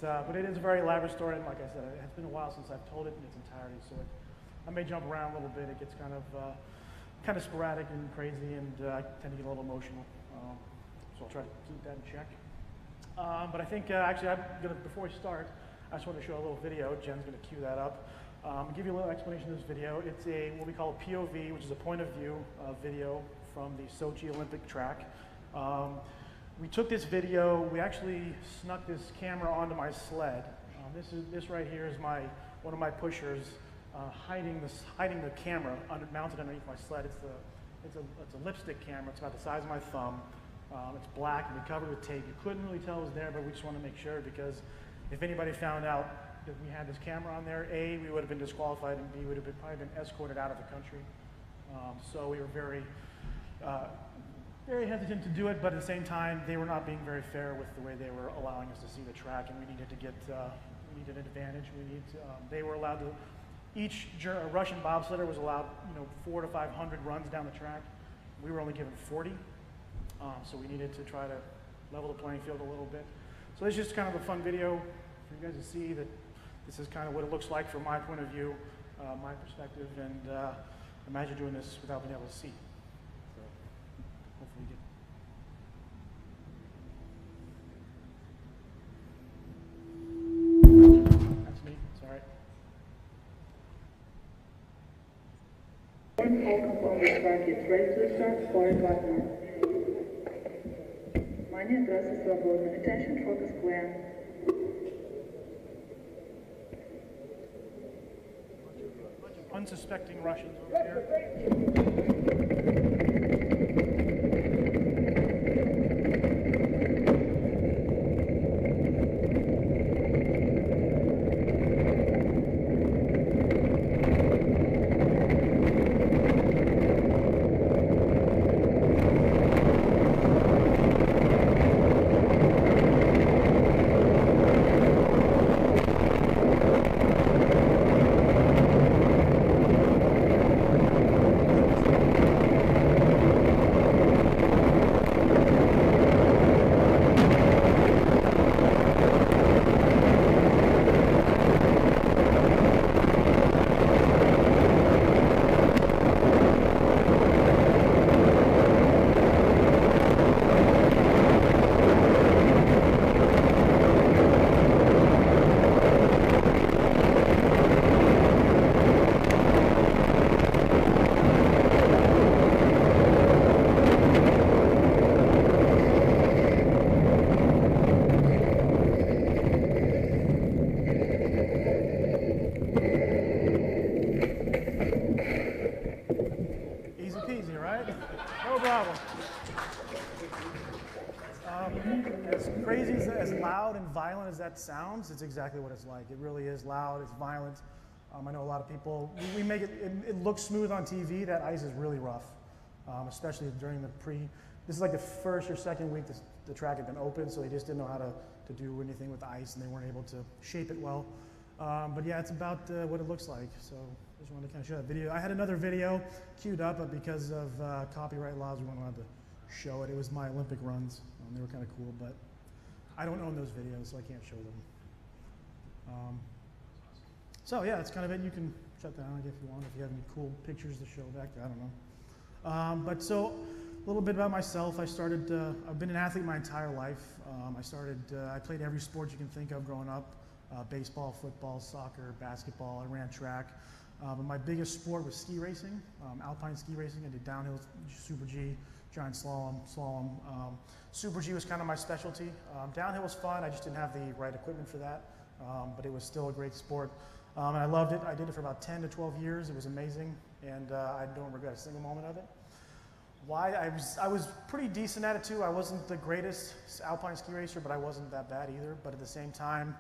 But it is a very elaborate story, and like I said, it's been a while since I've told it in its entirety, so I may jump around a little bit. It gets kind of sporadic and crazy, and I tend to get a little emotional. So I'll try to keep that in check. But I think actually, before we start, I just want to show a little video. Jen's going to cue that up. I'll give you a little explanation of this video. It's what we call a POV, which is a point of view video from the Sochi Olympic track. We took this video. We actually snuck this camera onto my sled. This right here is one of my pushers hiding the camera mounted underneath my sled. It's a lipstick camera. It's about the size of my thumb. It's black and covered with tape. You couldn't really tell it was there, but we just want to make sure, because if anybody found out that we had this camera on there, A, we would have been disqualified, and B, we would have probably been escorted out of the country. So we were very hesitant to do it, but at the same time, they were not being very fair with the way they were allowing us to see the track, and we needed to get we needed an advantage. They were allowed to. Each Russian bobsledder was allowed, 400 to 500 runs down the track. We were only given 40, so we needed to try to level the playing field a little bit. So this is just kind of a fun video for you guys to see that this is kind of what it looks like from my point of view, my perspective, and imagine doing this without being able to see. So hopefully you get. That's me. Sorry. Steven Holcomb on the start gets ready to start for Wachler. Внимание, трасса свободна. Attention, focus, clear. Unsuspecting Russians over here. As crazy, as loud and violent as that sounds, it's exactly what it's like. It really is loud, it's violent. I know a lot of people, we make it look smooth on TV. That ice is really rough, especially during this is like the first or second week the track had been open, so they just didn't know how to do anything with the ice, and they weren't able to shape it well. But yeah, it's about what it looks like. So just wanted to kind of show that video. I had another video queued up, but because of copyright laws, we weren't allowed to show it. It was my Olympic runs. They were kind of cool, but I don't own those videos, so I can't show them. So yeah, that's kind of it. You can shut that down if you want, if you have any cool pictures to show back there, I don't know. But so a little bit about myself. I've been an athlete my entire life. I played every sport you can think of growing up, baseball, football, soccer, basketball. I ran track. But my biggest sport was ski racing, alpine ski racing. I did downhill, Super G, giant slalom. Super G was kind of my specialty. Downhill was fun. I just didn't have the right equipment for that, but it was still a great sport. And I loved it. I did it for about 10 to 12 years. It was amazing, and I don't regret a single moment of it. Why? I was pretty decent at it too. I wasn't the greatest alpine ski racer, but I wasn't that bad either. But at the same time,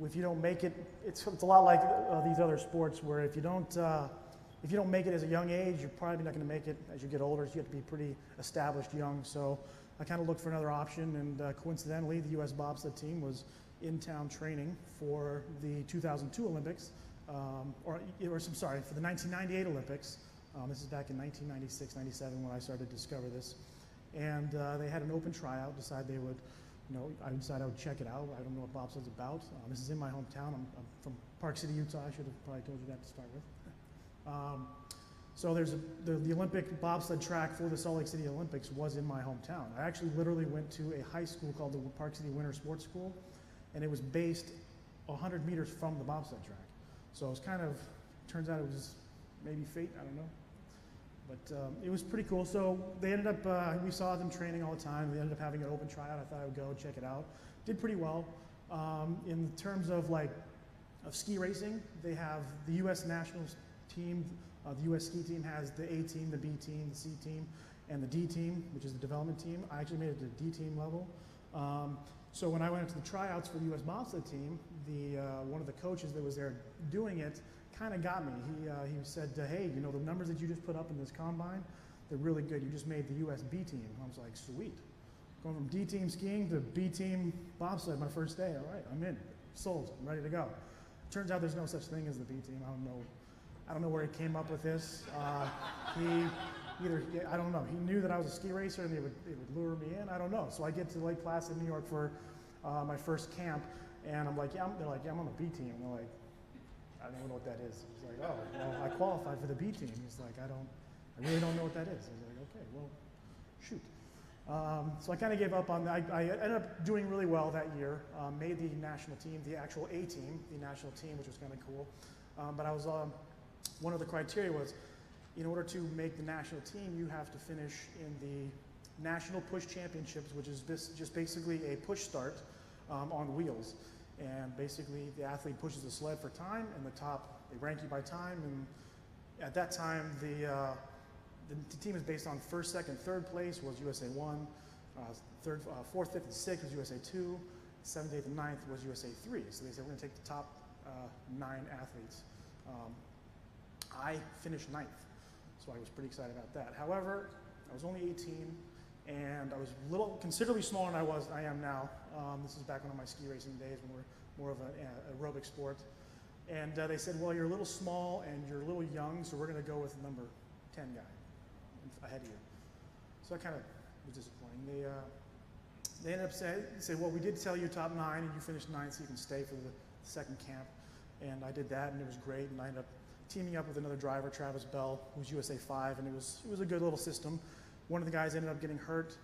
if you don't make it, it's a lot like these other sports where if you don't make it as a young age, you're probably not going to make it as you get older. So you have to be pretty established young. So I kind of looked for another option, and coincidentally, the U.S. bobsled team was in town training for the 2002 Olympics, for the 1998 Olympics. This is back in 1996, 97 when I started to discover this. And they had an open tryout, decided they would I decided I would check it out. I don't know what bobsled's about. This is in my hometown. I'm from Park City, Utah. I should have probably told you that to start with. So there's the Olympic bobsled track for the Salt Lake City Olympics was in my hometown. I actually literally went to a high school called the Park City Winter Sports School, and it was based 100 meters from the bobsled track. So it was turns out it was maybe fate, I don't know. But it was pretty cool. So they ended up, we saw them training all the time. They ended up having an open tryout. I thought I would go check it out. Did pretty well. In terms of ski racing, they have the U.S. national team. The U.S. ski team has the A team, the B team, the C team, and the D team, which is the development team. I actually made it to the D team level. So when I went into the tryouts for the U.S. bobsled team, one of the coaches that was there doing it kind of got me. He said, hey, the numbers that you just put up in this combine, they're really good. You just made the U.S. B team. I was like, sweet. Going from D team skiing to B team bobsled my first day. All right, I'm in. Sold. I'm ready to go. Turns out there's no such thing as the B team. I don't know where he came up with this. I don't know. He knew that I was a ski racer and it would lure me in. I don't know. So I get to Lake Placid, New York for my first camp, and I'm like, they're like, I'm on the B team. And they're like, I don't know what that is. He's like, oh, well, I qualified for the B team. He's like, I really don't know what that is. I was like, okay, well, shoot. So I kind of gave up on that. I ended up doing really well that year. Made the national team, the actual A team, the national team, which was kind of cool. But I was one of the criteria was, in order to make the national team, you have to finish in the National Push Championships, which is just basically a push start on wheels. And basically, the athlete pushes the sled for time, and they rank you by time. And at that time, the team is based on first, second, third place was USA 1, fourth, fifth, and sixth was USA 2, seventh, eighth, and ninth was USA 3. So they said, we're going to take the top 9 athletes. I finished 9th, so I was pretty excited about that. However, I was only 18, and I was considerably smaller than I am now. This is back on my ski racing days when we're more of an aerobic sport. And they said, well, you're a little small and you're a little young, so we're going to go with number 10 guy ahead of you. So that kind of was disappointing. They ended up saying, well, we did tell you top 9, and you finished 9th, so you can stay for the second camp. And I did that, and it was great. And I ended up teaming up with another driver, Travis Bell, who's USA 5, and it was a good little system. One of the guys ended up getting hurt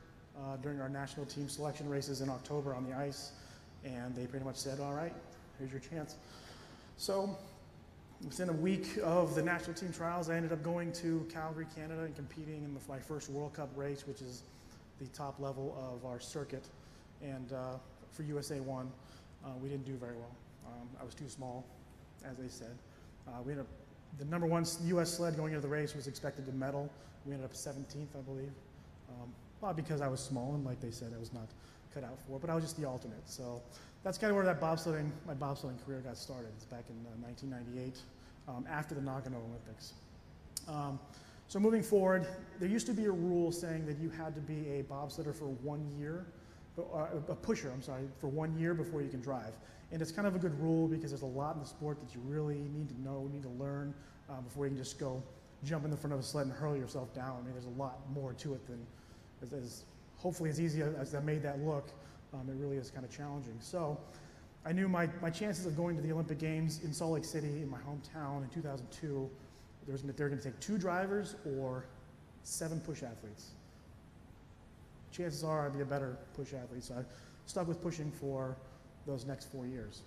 during our national team selection races in October on the ice, and they pretty much said, all right, here's your chance. So within a week of the national team trials, I ended up going to Calgary, Canada, and competing in my first World Cup race, which is the top level of our circuit. And for USA 1, we didn't do very well. I was too small, as they said. The number 1 U.S. sled going into the race was expected to medal. We ended up 17th, I believe. Not because I was small, and like they said, I was not cut out for, but I was just the alternate. So that's kind of where my bobsledding career got started. It's back in 1998, after the Nagano Olympics. So moving forward, there used to be a rule saying that you had to be a bobsledder for 1 year, a pusher, I'm sorry, for 1 year before you can drive. And it's kind of a good rule because there's a lot in the sport that you really need to know, need to learn before you can just go jump in the front of a sled and hurl yourself down. I mean, there's a lot more to it than hopefully as easy as that made that look. It really is kind of challenging. So I knew my chances of going to the Olympic Games in Salt Lake City, in my hometown in 2002, they're going to take 2 drivers or 7 push athletes. Chances are I'd be a better push athlete, so I stuck with pushing for those next 4 years.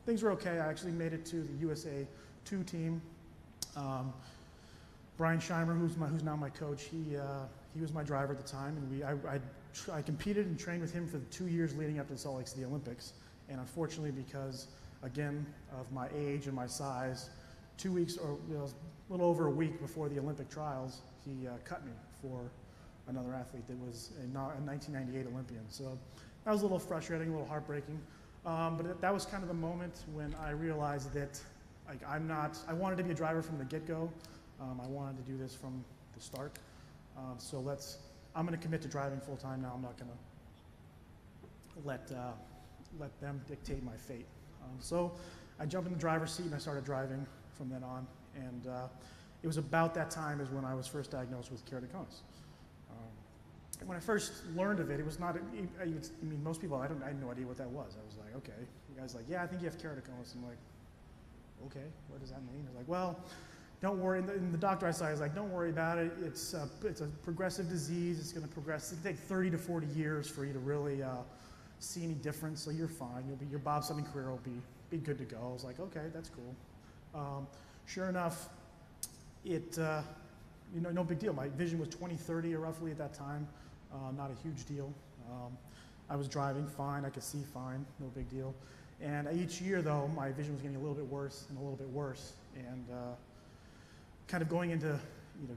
Things were okay. I actually made it to the USA 2 team. Brian Scheimer, who's now my coach, he was my driver at the time, and I competed and trained with him for the 2 years leading up to the Salt Lake City Olympics. And unfortunately, because again of my age and my size, 2 weeks or a little over a week before the Olympic trials, he cut me for another athlete that was a 1998 Olympian. So that was a little frustrating, a little heartbreaking. But that was kind of the moment when I realized that I wanted to be a driver from the get-go. I wanted to do this from the start. So I'm going to commit to driving full-time now. I'm not going to let them dictate my fate. So I jumped in the driver's seat and I started driving from then on. And it was about that time is when I was first diagnosed with keratoconus. when I first learned of it, it was not, I mean, most people, I had no idea what that was. I was like, okay. The guy's like, yeah, I think you have keratoconus. I'm like, okay, what does that mean? He's like, well, don't worry. And the doctor I saw, he's like, don't worry about it. It's a progressive disease. It's going to progress. It can take 30 to 40 years for you to really see any difference. So you're fine. Your bobsledding career will be good to go. I was like, okay, that's cool. Sure enough, no big deal. My vision was 20/30 roughly at that time. Not a huge deal. I was driving fine. I could see fine. No big deal. And each year, though, my vision was getting a little bit worse and a little bit worse. And kind of going into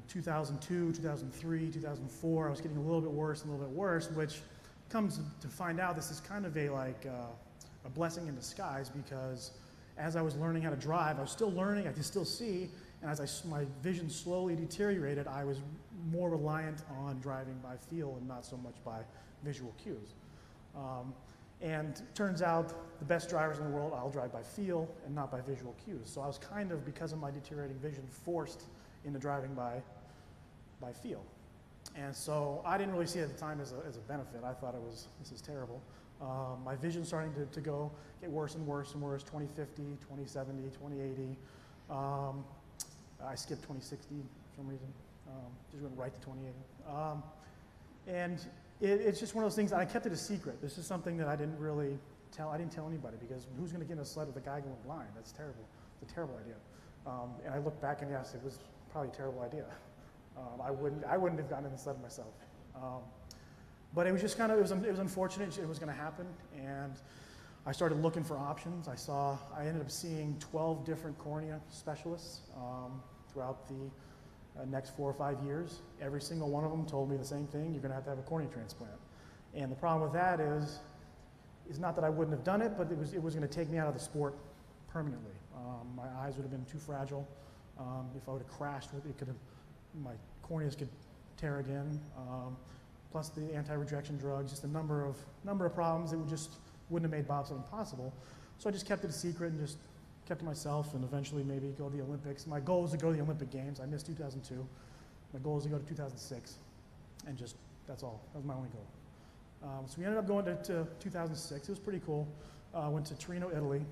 2002, 2003, 2004, I was getting a little bit worse and a little bit worse, which comes to find out this is kind of a blessing in disguise, because as I was learning how to drive, I was still learning, I could still see, and as my vision slowly deteriorated, I was more reliant on driving by feel and not so much by visual cues. And turns out the best drivers in the world, I'll drive by feel and not by visual cues. So I was kind of, because of my deteriorating vision, forced into driving by feel. And so I didn't really see it at the time as a benefit. I thought this is terrible. My vision starting to get worse and worse and worse, 2050, 2070, 2080. I skipped 2060 for some reason. Just went right to 2080. And it's just one of those things that I kept it a secret. This is something that I didn't really tell. I didn't tell anybody, because who's going to get in a sled with a guy going blind? That's terrible. It's a terrible idea. And I look back and yes, it was probably a terrible idea. I wouldn't have gotten in the sled myself. But it was just kind of, it was unfortunate. It was going to happen, and I started looking for options. I ended up seeing 12 different cornea specialists throughout the next 4 or 5 years. Every single one of them told me the same thing: you're going to have a cornea transplant. And the problem with that is not that I wouldn't have done it, but it was going to take me out of the sport permanently. My eyes would have been too fragile. If I would have crashed with it, my corneas could tear again. Plus the anti-rejection drugs, just a number of problems that wouldn't have made bobsledding possible. So I just kept it a secret and just kept to myself, and eventually maybe go to the Olympics. My goal was to go to the Olympic Games. I missed 2002. My goal was to go to 2006, and that's all. That was my only goal. So we ended up going to 2006. It was pretty cool. Went to Torino, Italy.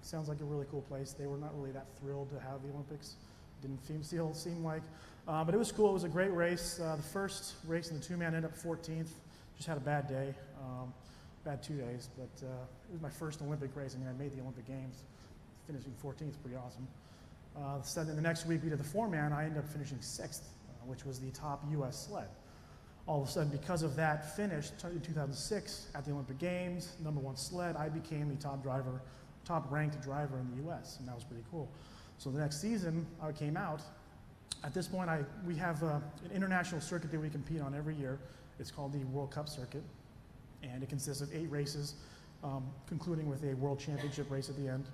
Sounds like a really cool place. They were not really that thrilled to have the Olympics. Didn't seem like. But it was cool. It was a great race. The first race in the two-man ended up 14th. Just had a bad day, bad 2 days. But it was my first Olympic race. I mean, I made the Olympic Games. Finishing 14th is pretty awesome. So then the next week we did the four-man. I ended up finishing 6th, which was the top U.S. sled. All of a sudden, because of that finish in 2006 at the Olympic Games, #1 sled, I became the top-ranked driver in the U.S., and that was pretty cool. So the next season, I came out. At this point, we have an international circuit that we compete on every year. It's called the World Cup Circuit, and it consists of 8 races, concluding with a World Championship race at the end.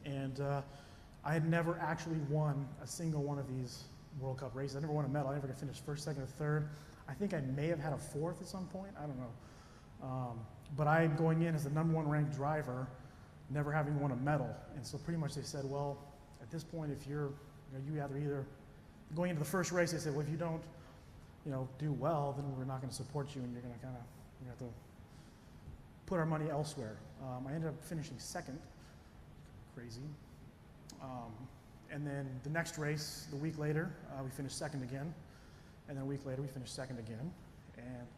And I had never actually won a single one of these World Cup races. I never won a medal. I never got finished first, second, or third. I think I may have had a 4th at some point. I don't know. But I'm going in as the #1 ranked driver, never having won a medal. And so pretty much they said, well, at this point, if you either going into the first race, they said, well, if you don't, do well, then we're not going to support you, and you're going to have to put our money elsewhere. I ended up finishing 2nd. Crazy. And then the next race, the week later, we finished 2nd again. And then a week later, we finished 2nd again. And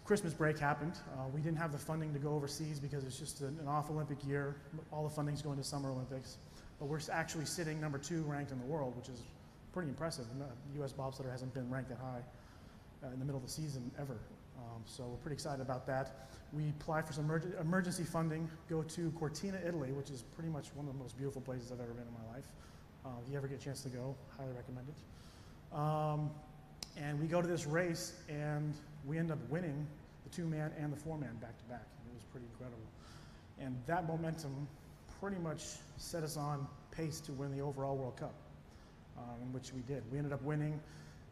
Christmas break happened. We didn't have the funding to go overseas because it's just an off Olympic year. All the funding's going to Summer Olympics. But we're actually sitting #2 ranked in the world, which is pretty impressive. The U.S. bobsledder hasn't been ranked that high in the middle of the season ever. So we're pretty excited about that. We apply for some emergency funding, go to Cortina, Italy, which is pretty much one of the most beautiful places I've ever been in my life. If you ever get a chance to go, highly recommend it. And we go to this race, and we end up winning the 2-man and the 4-man back-to-back. It was pretty incredible. And that momentum pretty much set us on pace to win the overall World Cup, in which we did. We ended up winning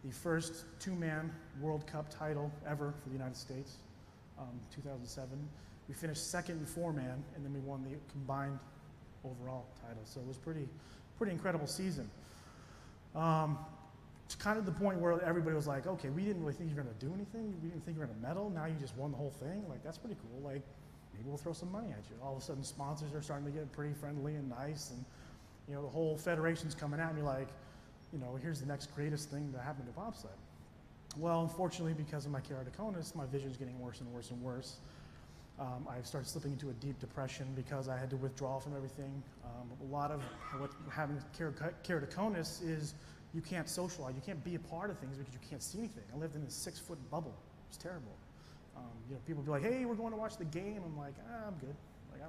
the first 2-man World Cup title ever for the United States, 2007. We finished 2nd in 4-man, and then we won the combined overall title. So it was pretty incredible season. to kind of the point where everybody was like, okay, we didn't really think you were going to do anything. We didn't think you were going to medal. Now you just won the whole thing. Like, that's pretty cool. Like, maybe we'll throw some money at you. All of a sudden, sponsors are starting to get pretty friendly and nice, and you know, the whole federation's coming out, and you're like, you know, here's the next greatest thing to happen to bobsled. Well, unfortunately, because of my keratoconus, my vision's getting worse and worse and worse. I started slipping into a deep depression because I had to withdraw from everything. A lot of what having keratoconus is you can't socialize, you can't be a part of things because you can't see anything. I lived in this 6-foot bubble. It was terrible. You know, people would be like, "Hey, we're going to watch the game." I'm like, I'm good. Like,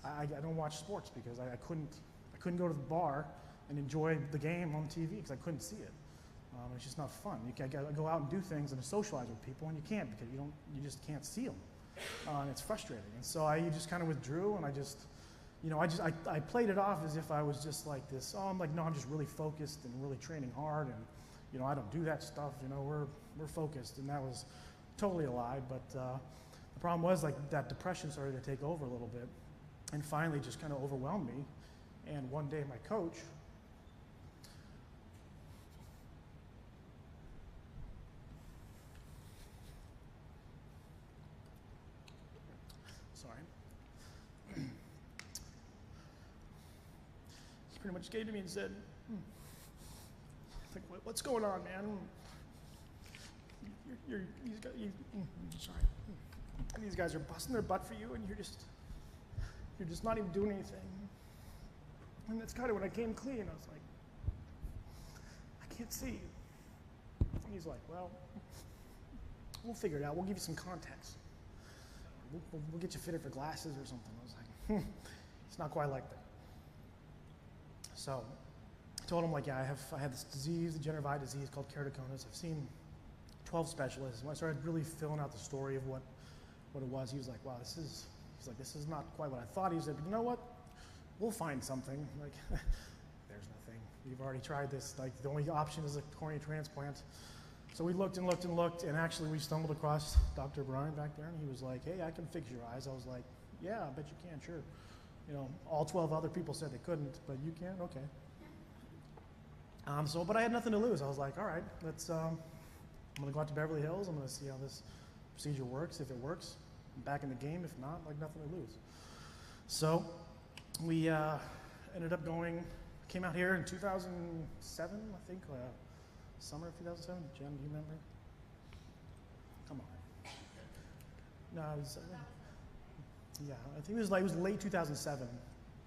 I don't watch sports because I couldn't go to the bar and enjoy the game on TV because I couldn't see it. It's just not fun. You gotta go out and do things and socialize with people, and you can't because you just can't see them. And it's frustrating. And so I just kind of withdrew, and I played it off as if I was just like this. Oh, I'm like, no, I'm just really focused and really training hard, and you know, I don't do that stuff. You know, we're focused, and that was totally a lie. But the problem was, like, that depression started to take over a little bit, and finally just kind of overwhelmed me. And one day, my coach. Pretty much gave to me and said, like, what's going on, man? These guys are busting their butt for you, and you're just not even doing anything. And that's kind of when I came clean. I was like, I can't see. And he's like, well, we'll figure it out. We'll give you some contacts. We'll get you fitted for glasses or something. I was like, it's not quite like that. So I told him, like, yeah, I had this disease, a degenerative eye disease called keratoconus. I've seen 12 specialists. When I started really filling out the story of what it was, he was like, wow, this is not quite what I thought. He said, but you know what? We'll find something. Like, there's nothing. You've already tried this. Like, the only option is a cornea transplant. So we looked and looked and looked, and actually we stumbled across Dr. Brian back there, and he was like, hey, I can fix your eyes. I was like, yeah, I bet you can, sure. You know, all 12 other people said they couldn't, but you can? Okay. But I had nothing to lose. I was like, all right, I'm gonna go out to Beverly Hills. I'm gonna see how this procedure works. If it works, I'm back in the game. If not, like, nothing to lose. So we ended up came out here in 2007, I think, summer of 2007. Jen, do you remember? Come on. No, it was, yeah, I think it was late 2007,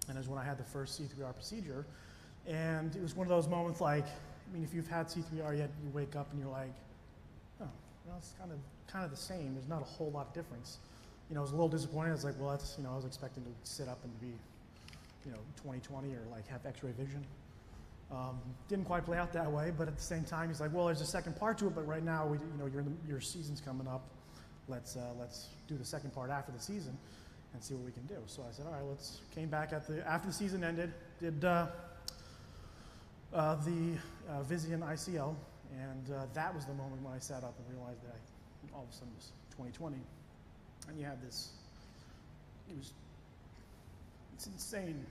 and it was when I had the first C3R procedure. And it was one of those moments, like, I mean, if you've had C3R yet, you wake up and you're like, oh, well, it's kind of the same. There's not a whole lot of difference. You know, I was a little disappointed. I was like, well, that's, you know, I was expecting to sit up and be, you know, 20/20 or like have X-ray vision. Didn't quite play out that way, but at the same time, he's like, well, there's a second part to it, but right now, your season's coming up. Let's do the second part after the season and see what we can do. So I said, all right, came back after the season ended, did the Visian ICL, and that was the moment when I sat up and realized that all of a sudden it was 20/20, and you have this, it's insane.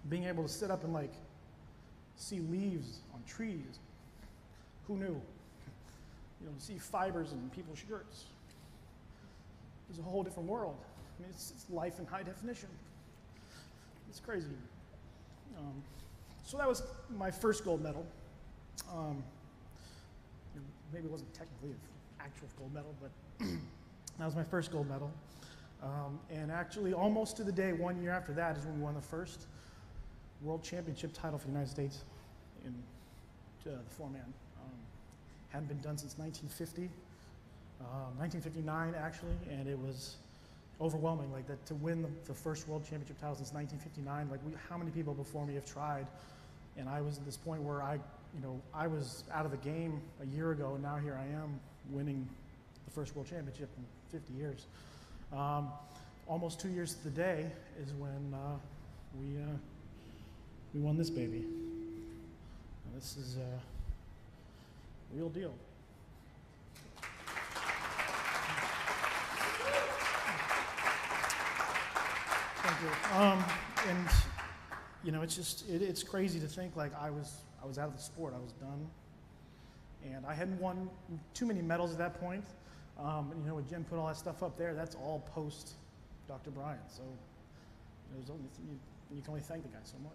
Being able to sit up and, like, see leaves on trees, who knew? You know, see fibers in people's shirts. It's a whole different world. I mean, it's life in high definition. It's crazy. So that was my first gold medal. Maybe it wasn't technically an actual gold medal, but that was my first gold medal. And actually, almost to the day, 1 year after that, is when we won the first world championship title for the United States in the 4-man. Hadn't been done since 1950, 1959 actually, and it was overwhelming. Like, that, to win the first world championship title since 1959. Like, how many people before me have tried? And I was at this point where I was out of the game a year ago, and now here I am winning the first world championship in 50 years. Almost 2 years to the day is when we won this baby. And this is real deal. Thank you. And you know, it's just, it's crazy to think like I was out of the sport, I was done. And I hadn't won too many medals at that point. And, you know, when Jen put all that stuff up there, that's all post Dr. Bryant. So there's only, you can only thank the guy so much.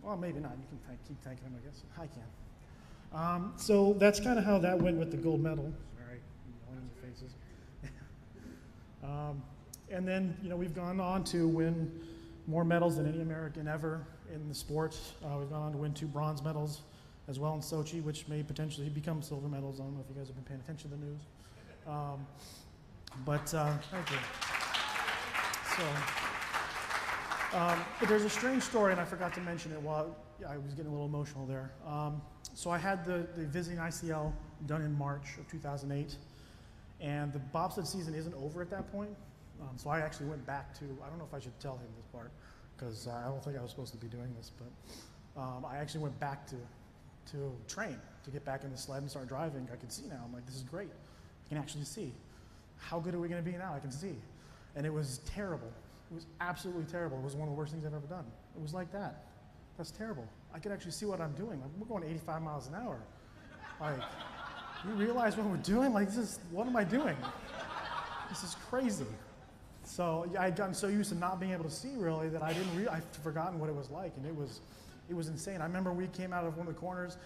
Well, maybe not. You can keep thanking him, I guess. I can. So that's kind of how that went with the gold medal. Sorry, I'm yelling in your faces. And then, you know, we've gone on to win more medals than any American ever in the sport. We've gone on to win 2 bronze medals as well in Sochi, which may potentially become silver medals. I don't know if you guys have been paying attention to the news. Thank you. But there's a strange story, and I forgot to mention it while I was getting a little emotional there. So I had the visiting ICL done in March of 2008, and the bobsled season isn't over at that point. So I actually went back to, I don't know if I should tell him this part, because I don't think I was supposed to be doing this, but I actually went back to train, to get back in the sled and start driving. I could see now. I'm like, this is great. I can actually see. How good are we going to be now? I can see. And it was terrible. It was absolutely terrible. It was one of the worst things I've ever done. It was like that. That's terrible. I could actually see what I'm doing. Like, we're going 85 miles an hour. Like, you realize what we're doing? Like, what am I doing? This is crazy. So I had gotten so used to not being able to see really that I'd forgotten what it was like, and it was insane. I remember we came out of one of the corners,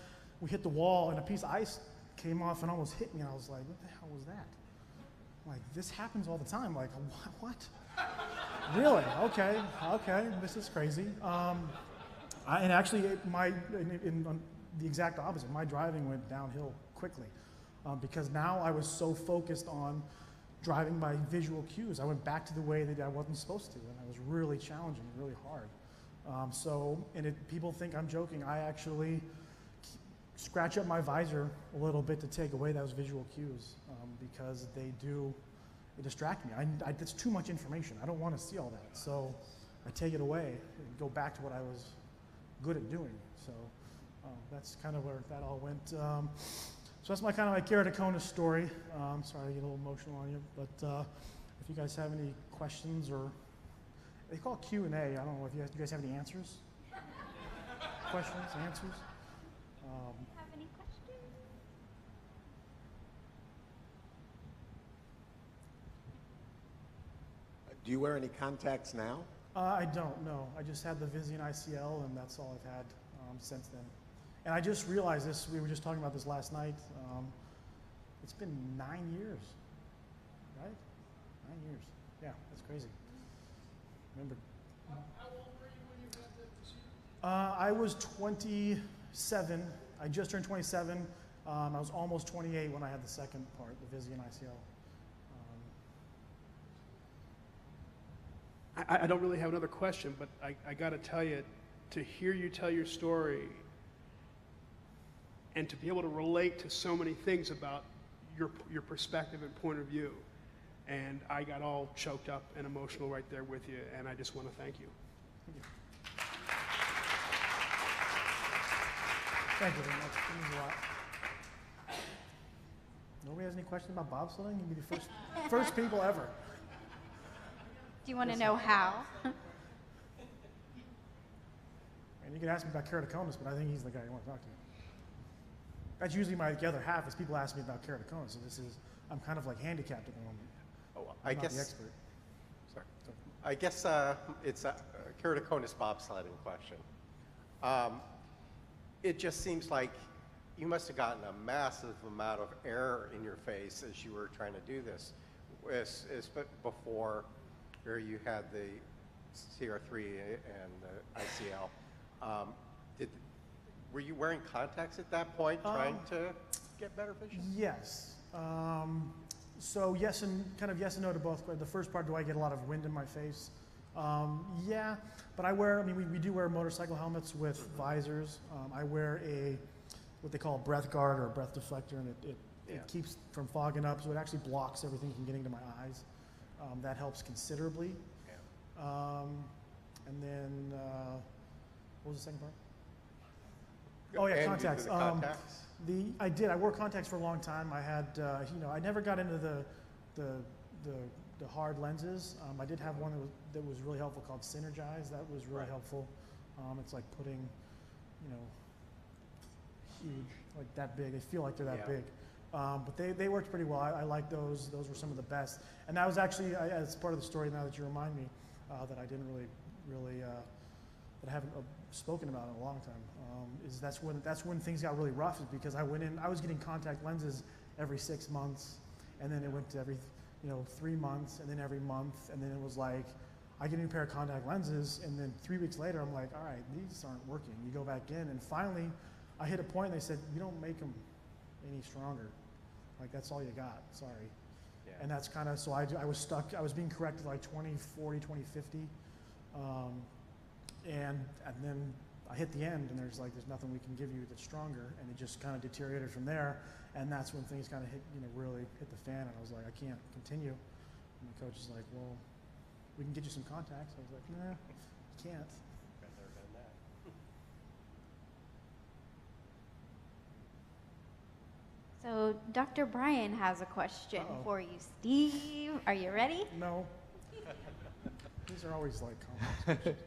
we hit the wall, and a piece of ice came off and almost hit me, and I was like, what the hell was that? Like, this happens all the time. Like, what? Really? Okay, this is crazy. And actually, the exact opposite. My driving went downhill quickly because now I was so focused on driving by visual cues. I went back to the way that I wasn't supposed to, and it was really challenging, really hard. People think I'm joking. I actually scratch up my visor a little bit to take away those visual cues because they distract me. That's too much information. I don't want to see all that. So I take it away and go back to what I was good at doing. So that's kind of where that all went. So that's my keratoconus story. Sorry to get a little emotional on you, but if you guys have any questions or they call it Q&A. I don't know if you guys have any answers? Questions, answers? Have any questions? Do you wear any contacts now? I don't, no. I just had the Vizient ICL, and that's all I've had since then. And I just realized this, we were just talking about this last night. It's been 9 years, right? 9 years. Yeah, that's crazy. Remember? How old were you when you had that procedure? I was 27. I just turned 27. I was almost 28 when I had the second part, the Vizient ICL. I don't really have another question, but I got to tell you, to hear you tell your story and to be able to relate to so many things about your perspective and point of view, and I got all choked up and emotional right there with you, and I just want to thank you. Thank you very much. It means a lot. Nobody has any questions about bobsledding? You'd be the first people ever. Do you want to know how? And you can ask me about keratoconus, but I think he's the guy you want to talk to. That's usually my other half is people ask me about keratoconus. So I'm kind of like handicapped at the moment. Oh, I'm not the expert. Sorry. I guess it's a keratoconus bobsledding question. It just seems like you must have gotten a massive amount of air in your face as you were trying to do this. Before where you had the CR3 and the ICL. Were you wearing contacts at that point, trying to get better vision? Yes. So yes and no to both. The first part, do I get a lot of wind in my face? Yeah, but we do wear motorcycle helmets with visors. I wear what they call a breath guard or a breath deflector, and it keeps from fogging up, so it actually blocks everything from getting to my eyes. That helps considerably. Yeah. And then, what was the second part? Oh yeah, contacts. Contacts? I did. I wore contacts for a long time. I had, I never got into the the hard lenses. I did have one that was really helpful called Synergize. That was really helpful. It's like putting, you know, huge, like that big. They feel like they're that big. But they worked pretty well. I like those. Those were some of the best. And that was actually, as part of the story now that you remind me, that I didn't really that I haven't spoken about in a long time, is that's when things got really rough, is because I was getting contact lenses every 6 months, and then it went to every 3 months, and then every month, and then it was like, I get a new pair of contact lenses, and then 3 weeks later, I'm like, all right, these aren't working. You go back in, and finally, I hit a point, and they said, you don't make them any stronger. Like, that's all you got, sorry. Yeah. And that's kind of, so I was stuck, I was being corrected like 2040, 2050, and then I hit the end, and there's nothing we can give you that's stronger, and it just kind of deteriorated from there, and that's when things kind of hit, really hit the fan, and I was like, I can't continue. And the coach is like, well, we can get you some contacts. I was like, nah, I can't. Been there, done that. So Dr. Brian has a question Uh-oh. for you, Steve. Are you ready? No. These are always like complex.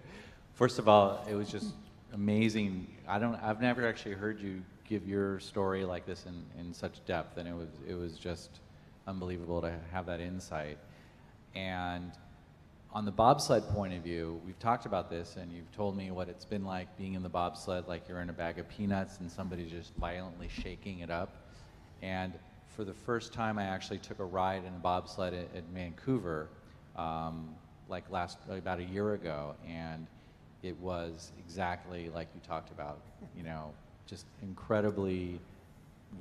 First of all, it was just amazing. I've never actually heard you give your story like this in such depth, and it was just unbelievable to have that insight. And on the bobsled point of view, we've talked about this, and you've told me what it's been like being in the bobsled, like you're in a bag of peanuts and somebody's just violently shaking it up. And for the first time, I actually took a ride in a bobsled at Vancouver, about a year ago, and it was exactly like you talked about, just incredibly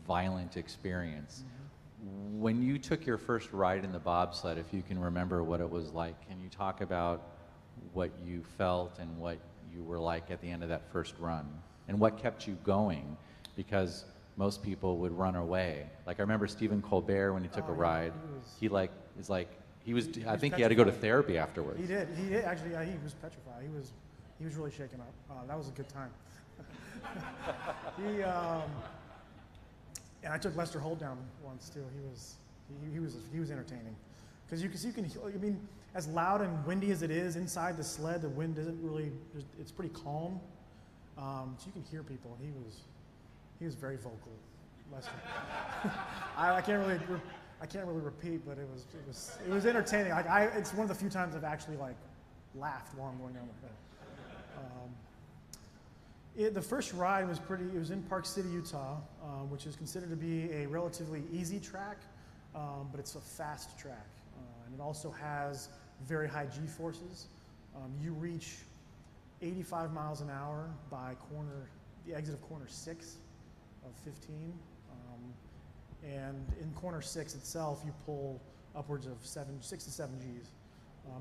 violent experience. Mm-hmm. When you took your first ride in the bobsled, if you can remember what it was like, can you talk about what you felt and what you were like at the end of that first run, and what kept you going? Because most people would run away. Like, I remember Stephen Colbert, when he took a ride, he I think he had to go to therapy afterwards. He did actually. Yeah, he was petrified. He was really shaken up. That was a good time. And I took Lester Holt down once too. He was entertaining, because you can. I mean, as loud and windy as it is inside the sled, the wind isn't really. It's pretty calm, so you can hear people. He was very vocal, Lester. I can't really repeat, but it was entertaining. It's one of the few times I've actually laughed while I'm going down the hill. The first ride was it was in Park City, Utah, which is considered to be a relatively easy track, but it's a fast track. And it also has very high G-forces. You reach 85 miles an hour by the exit of corner 6 of 15. And in corner 6 itself, you pull upwards of 6 to 7 Gs.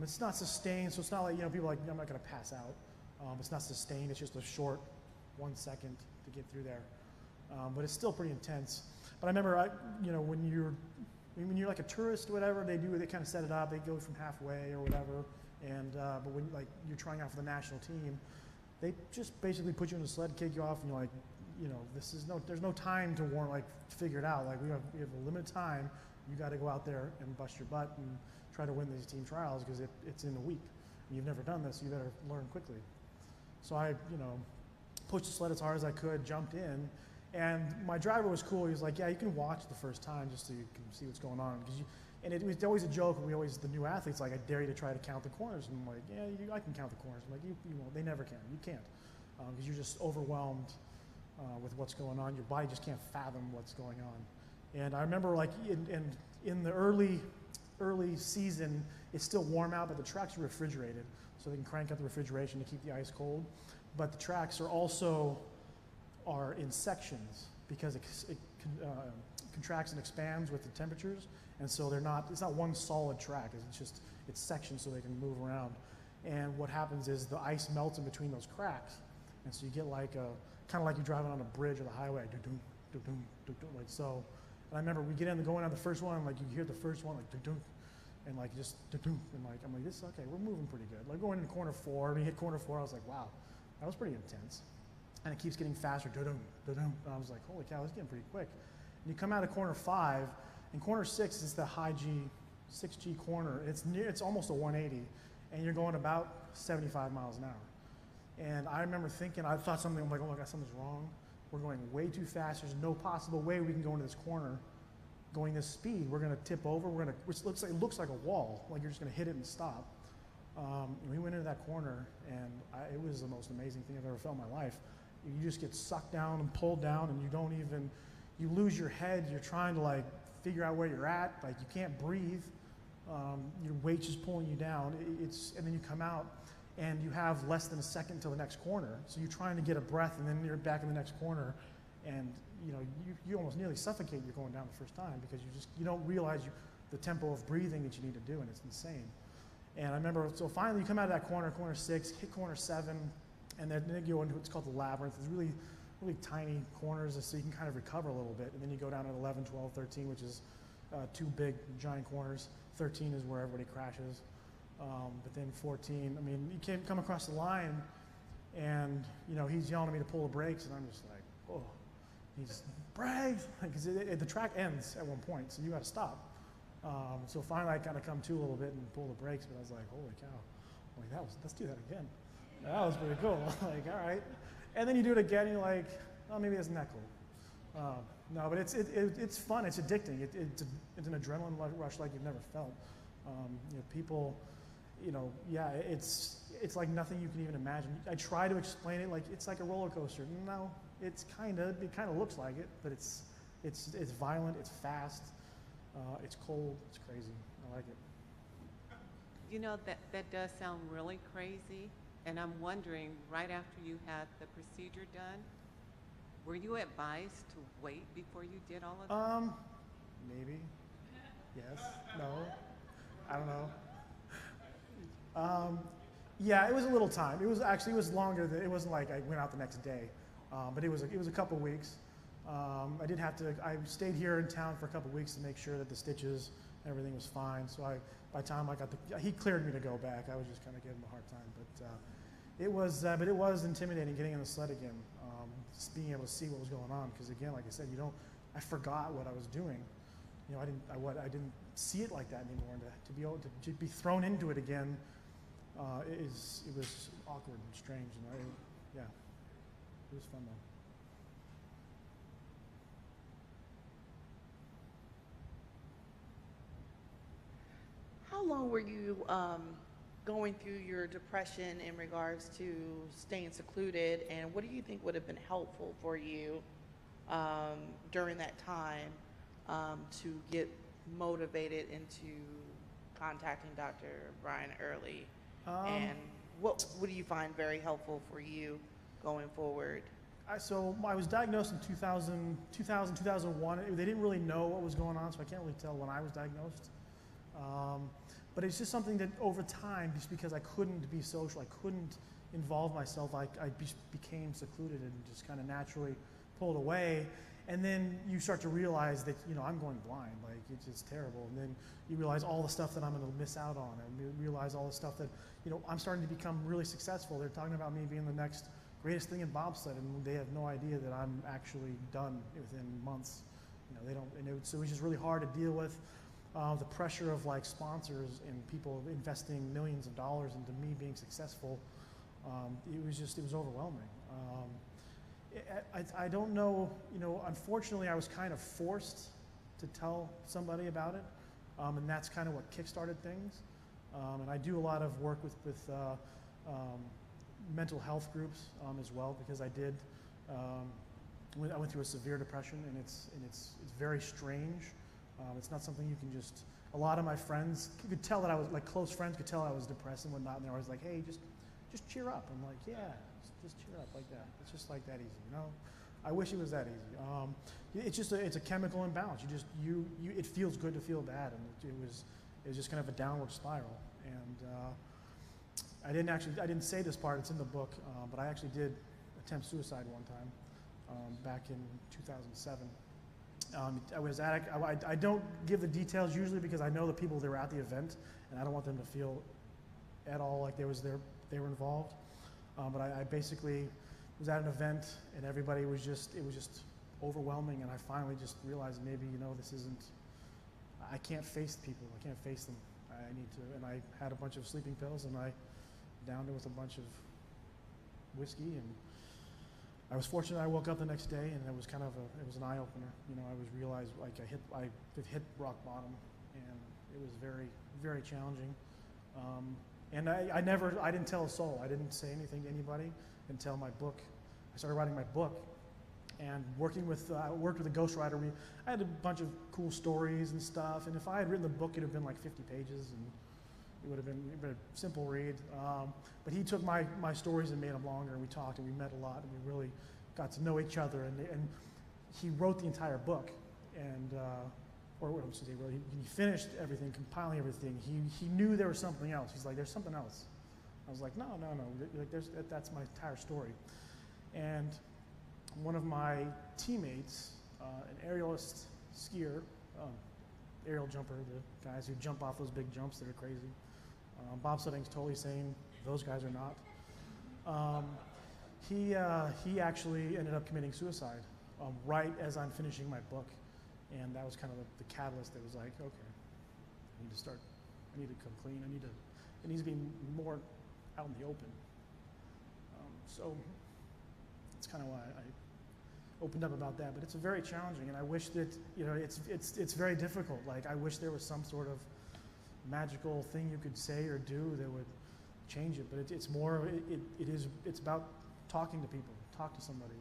It's not sustained, so it's not like, people are like, I'm not going to pass out. It's not sustained, it's just a short 1 second to get through there. But it's still pretty intense. But I remember, when you're like a tourist or whatever, they kind of set it up, they go from halfway or whatever. And but when you're trying out for the national team, they just basically put you in the sled, kick you off, and you're like, there's no time to figure it out. Like, we have a limited time. You got to go out there and bust your butt and try to win these team trials, because it's in a week. You've never done this, you better learn quickly. So I, pushed the sled as hard as I could, jumped in, and my driver was cool. He was like, yeah, you can watch the first time just so you can see what's going on. And it was always a joke, and the new athletes, like, I dare you to try to count the corners. And I'm like, yeah, I can count the corners. I'm like, you won't. They never can. You can't, because you're just overwhelmed with what's going on. Your body just can't fathom what's going on. And I remember, in the early season, it's still warm out, but the tracks are refrigerated, so they can crank up the refrigeration to keep the ice cold. But the tracks are in sections, because it contracts and expands with the temperatures, and so it's not one solid track. It's sections, so they can move around. And what happens is the ice melts in between those cracks, and so you get kind of like you're driving on a bridge or the highway, like so. And I remember we get in going on the first one, and you hear the first one and just and I'm like, this is okay, we're moving pretty good. Like, going into corner 4, when you hit corner 4, I was like, wow, that was pretty intense. And it keeps getting faster, and I was like, holy cow, this is getting pretty quick. And you come out of corner 5, and corner 6 is the high G 6G corner. It's almost a 180, and you're going about 75 miles an hour. And I remember thinking, I thought something, I'm like, oh my God, something's wrong. We're going way too fast. There's no possible way we can go into this corner going this speed. We're going to tip over. It looks like a wall, like you're just going to hit it and stop. We went into that corner, and it was the most amazing thing I've ever felt in my life. You just get sucked down and pulled down, and you lose your head. You're trying to like figure out where you're at. Like you can't breathe. Your weight's just pulling you down. And then you come out, and you have less than a second until the next corner. So you're trying to get a breath, and then you're back in the next corner, and you almost nearly suffocate. You're going down the first time because you don't realize the tempo of breathing that you need to do, and it's insane. And I remember, so finally you come out of that corner 6, hit corner 7, and then you go into what's called the Labyrinth. It's really, really tiny corners, so you can kind of recover a little bit. And then you go down at 11, 12, 13, which is 2 big, giant corners. 13 is where everybody crashes. But then 14, I mean, you come across the line, and he's yelling at me to pull the brakes, and I'm just like, oh, he's brakes, because the track ends at one point, so you got to stop. So finally, I kind of come to a little bit and pull the brakes, but I was like, holy cow! I'm like, let's do that again. That was pretty cool. Like, all right, and then you do it again, and you're like, oh, maybe it isn't that cool. No, but it's fun. It's addicting. It's an adrenaline rush like you've never felt. People, it's like nothing you can even imagine. I try to explain it like it's like a roller coaster. No, it kind of looks like it, but it's violent. It's fast. It's cold. It's crazy. I like it. That does sound really crazy, and I'm wondering, right after you had the procedure done, were you advised to wait before you did all of that? Maybe. Yes. No. I don't know. Yeah, it was a little time. It was longer than, it wasn't like I went out the next day, but it was a couple weeks. I stayed here in town for a couple weeks to make sure that the stitches, everything was fine. So by the time he cleared me to go back. I was just kind of giving him a hard time, but it was intimidating getting in the sled again. Just being able to see what was going on, because again, like I said, I forgot what I was doing. I didn't see it like that anymore. And to be able to be thrown into it again, it was awkward and strange. And it was fun though. How long were you going through your depression in regards to staying secluded, and what do you think would have been helpful for you during that time to get motivated into contacting Dr. Brian early? And what do you find very helpful for you going forward? So I was diagnosed in 2001. They didn't really know what was going on, so I can't really tell when I was diagnosed. But it's just something that over time, just because I couldn't be social, I couldn't involve myself, I became secluded and just kind of naturally pulled away. And then you start to realize that, I'm going blind, like it's just terrible. And then you realize all the stuff that I'm going to miss out on, and you realize all the stuff that, I'm starting to become really successful. They're talking about me being the next greatest thing in bobsled, and they have no idea that I'm actually done within months. They don't, so it was just really hard to deal with. The pressure of like sponsors and people investing millions of dollars into me being successful, it was overwhelming. I don't know, unfortunately I was kind of forced to tell somebody about it, and that's kind of what kickstarted things. And I do a lot of work with mental health groups as well, because I went through a severe depression, and it's very strange. It's not something you can just, a lot of my friends could tell that I was, like close friends could tell I was depressed and whatnot, and they're always like, hey, just cheer up. I'm like, yeah, just cheer up like that. It's just like that easy, I wish it was that easy. It's a chemical imbalance. It feels good to feel bad, and it was just kind of a downward spiral. And I didn't say this part, it's in the book, but I actually did attempt suicide one time back in 2007. I don't give the details usually because I know the people that were at the event, and I don't want them to feel at all like they were involved. But I basically was at an event, and everybody was just, it was just overwhelming, and I finally just realized maybe, this isn't I can't face people. I can't face them. I need to, and I had a bunch of sleeping pills, and I downed it with a bunch of whiskey, and I was fortunate. I woke up the next day, and it was kind of it was an eye opener. You know, I was realized like I hit rock bottom, and it was very, very challenging. And I didn't tell a soul. I didn't say anything to anybody until my book. I started writing my book, and working with I worked with a ghostwriter. I had a bunch of cool stories and stuff. And if I had written the book, it'd have been like 50 pages, and it would have been a simple read. But he took my stories and made them longer, and we talked and we met a lot, and we really got to know each other. And he wrote the entire book, and or what I'm saying, he finished everything, compiling everything. He knew there was something else. He's like, there's something else. I was like, no. Like, that's my entire story. And one of my teammates, an aerialist skier, aerial jumper, the guys who jump off those big jumps that are crazy. Bobsledding's totally sane. Those guys are not. He actually ended up committing suicide right as I'm finishing my book. And that was kind of the catalyst that was like, okay, I need to come clean. It needs to be more out in the open. So that's kind of why I opened up about that. But it's very challenging, and I wish that, you know, it's very difficult. Like, I wish there was some sort of magical thing you could say or do that would change it. But it's more, it's about talking to people, talk to somebody,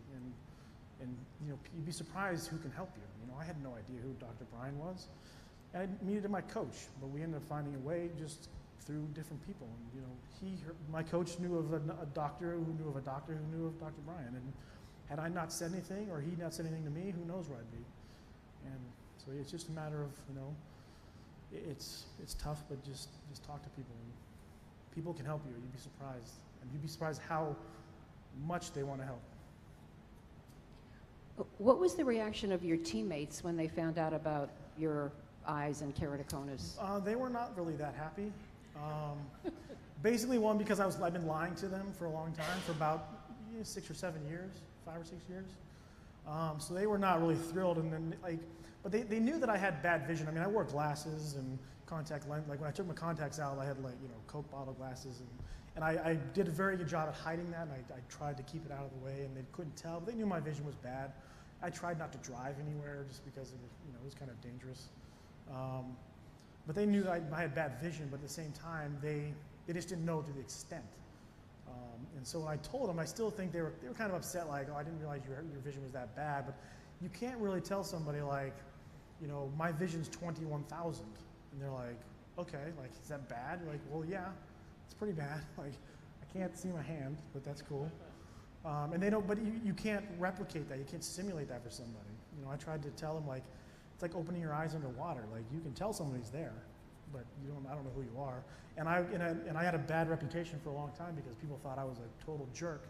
and you know, you'd be surprised who can help you. You know, I had no idea who Dr. Brian was. And I needed my coach, but we ended up finding a way just through different people. And, you know, my coach knew of a doctor who knew of a doctor who knew of Dr. Brian. And had I not said anything, or he not said anything to me, who knows where I'd be. And so it's just a matter of, you know, it's tough, but just talk to people. And people can help you. You'd be surprised. And you'd be surprised how much they want to help. What was the reaction of your teammates when they found out about your eyes and keratoconus? They were not really that happy. Basically, one, because I've been lying to them for a long time, for about 6 or 7 years, 5 or 6 years. So they were not really thrilled. And then, but they knew that I had bad vision. I mean, I wore glasses and contact lens. Like, when I took my contacts out, I had, like, you know, Coke bottle glasses, and I did a very good job at hiding that, and I tried to keep it out of the way, and they couldn't tell, but they knew my vision was bad. I tried not to drive anywhere just because it was, you know, it was kind of dangerous. But they knew that I had bad vision, but at the same time, they just didn't know to the extent. And so when I told them, I still think they were kind of upset, like, oh, I didn't realize your vision was that bad. But you can't really tell somebody, like, you know, my vision's 21,000. And they're like, okay, like, is that bad? You're like, well, yeah, it's pretty bad. Like, I can't see my hand, but that's cool. And they don't, but you can't replicate that. You can't simulate that for somebody. You know, I tried to tell them, like, it's like opening your eyes underwater. Like, you can tell somebody's there, but I don't know who you are. And I had a bad reputation for a long time because people thought I was a total jerk,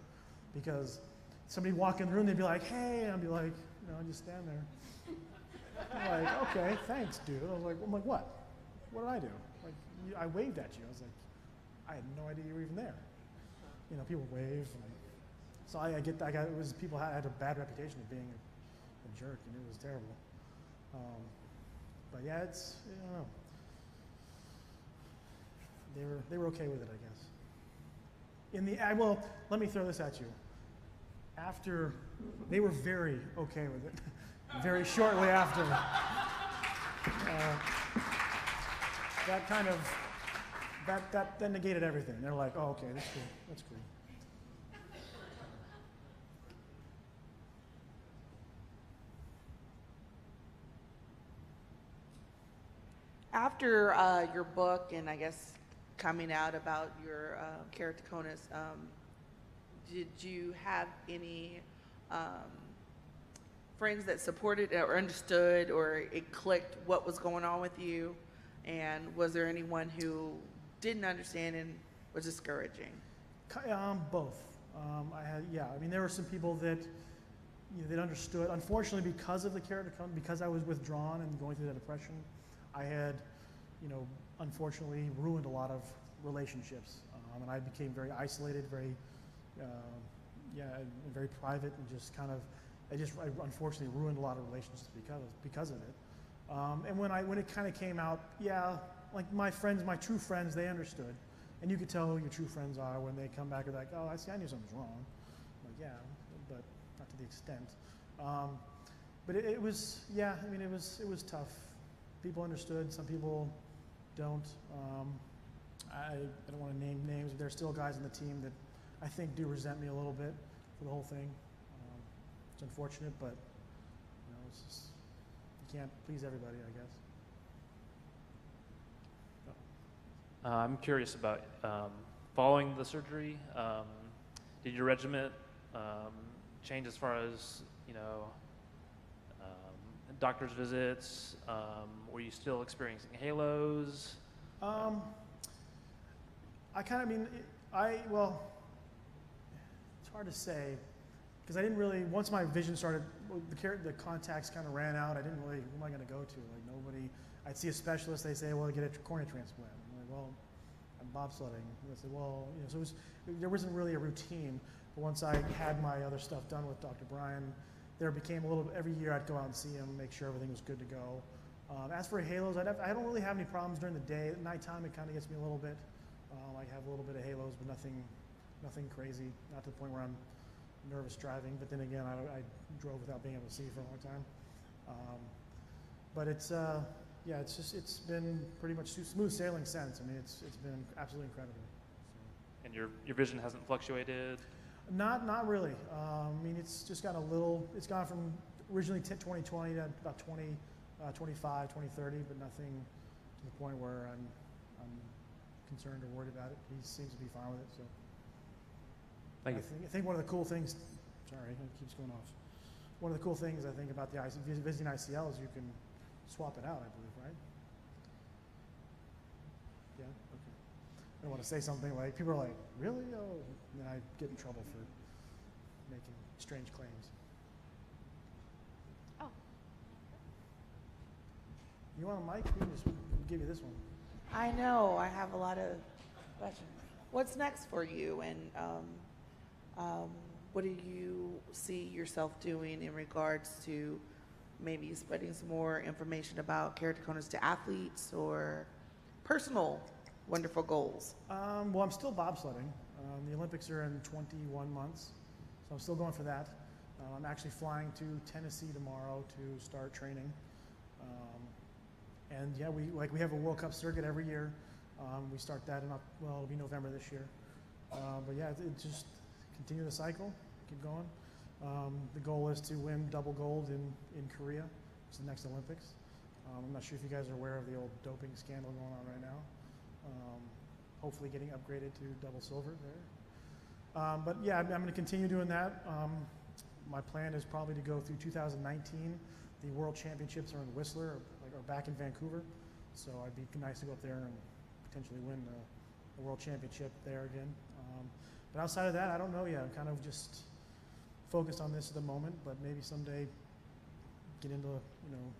because somebody would walk in the room, they'd be like, hey, and I'd be like, you know, I'd just stand there. I'm like, okay, thanks, dude. I'm like, what? What did I do? Like, I waved at you. I was like, I had no idea you were even there. You know, people wave. So I had a bad reputation of being a jerk, and it was terrible. But yeah, I don't know. They were okay with it, I guess. Well, let me throw this at you. After, they were very okay with it. Very shortly after. That negated everything. They're like, oh, okay, that's cool. That's cool. After your book, and I guess coming out about your keratoconus, did you have any friends that supported or understood, or it clicked what was going on with you? And was there anyone who didn't understand and was discouraging? Both. I mean, there were some people that, you know, that understood. Unfortunately, because of the keratoconus, because I was withdrawn and going through that depression, I had, you know, unfortunately ruined a lot of relationships, and I became very isolated, very private, and just kind of, I unfortunately ruined a lot of relationships because of it. And when it kind of came out, yeah, like my friends, my true friends, they understood. And you could tell who your true friends are when they come back and like, oh, I see, I knew something was wrong. I'm like, yeah, but not to the extent. But it was, yeah, I mean, it was tough. People understood, some people don't. I don't want to name names, but there's still guys on the team that I think do resent me a little bit for the whole thing. It's unfortunate, but you know, it's just, you can't please everybody, I guess. I'm curious about following the surgery. Did your regimen change as far as, you know, doctor's visits? Were you still experiencing halos? I kind of mean, well, it's hard to say because I didn't really, once my vision started, the contacts kind of ran out. I didn't really, who am I going to go to? Like nobody, I'd see a specialist, they say, well, get a cornea transplant. I'm like, well, I'm bobsledding. And I said, well, you know, so there wasn't really a routine. But once I had my other stuff done with Dr. Bryan, there became a little, every year I'd go out and see him, make sure everything was good to go. As for halos, I don't really have any problems during the day. At nighttime, it kind of gets me a little bit. I have a little bit of halos, but nothing crazy. Not to the point where I'm nervous driving. But then again, I drove without being able to see for a long time. But it's yeah, it's been pretty much smooth sailing since. I mean, it's been absolutely incredible. So. And your vision hasn't fluctuated? Not really. I mean, it's just got a little. It's gone from originally 2020 to about 25, 2030, but nothing to the point where I'm concerned or worried about it. He seems to be fine with it. So. Thank you. I think one of the cool things. Sorry, it keeps going off. One of the cool things I think about the visiting ICL is you can swap it out, I believe, right? Yeah? Okay. I don't want to say something like, people are like, really? Oh, and then I get in trouble for making strange claims. Oh. You want a mic? We can just give you this one. I know, I have a lot of questions. What's next for you, and what do you see yourself doing in regards to maybe spreading some more information about keratoconus to athletes or personal wonderful goals? Well, I'm still bobsledding. The Olympics are in 21 months, so I'm still going for that. I'm actually flying to Tennessee tomorrow to start training. And yeah, we have a World Cup circuit every year. We start that in, well, it'll be November this year. But yeah, it just continue the cycle, keep going. The goal is to win double gold in Korea, which is the next Olympics. I'm not sure if you guys are aware of the old doping scandal going on right now. Hopefully getting upgraded to double silver there. But yeah, I'm going to continue doing that. My plan is probably to go through 2019. The World Championships are in Whistler, or back in Vancouver. So it'd be nice to go up there and potentially win the World Championship there again. But outside of that, I don't know yet. I'm kind of just focused on this at the moment, but maybe someday get into, you know,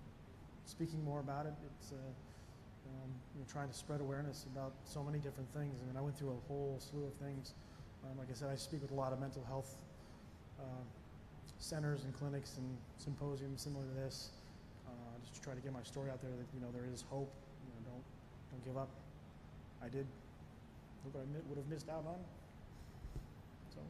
speaking more about it. It's you know, trying to spread awareness about so many different things. I mean, I went through a whole slew of things. Like I said, I speak with a lot of mental health centers and clinics and symposiums similar to this, just to try to get my story out there that, you know, there is hope. You know, don't give up. I did. Look what I would have missed out on. So.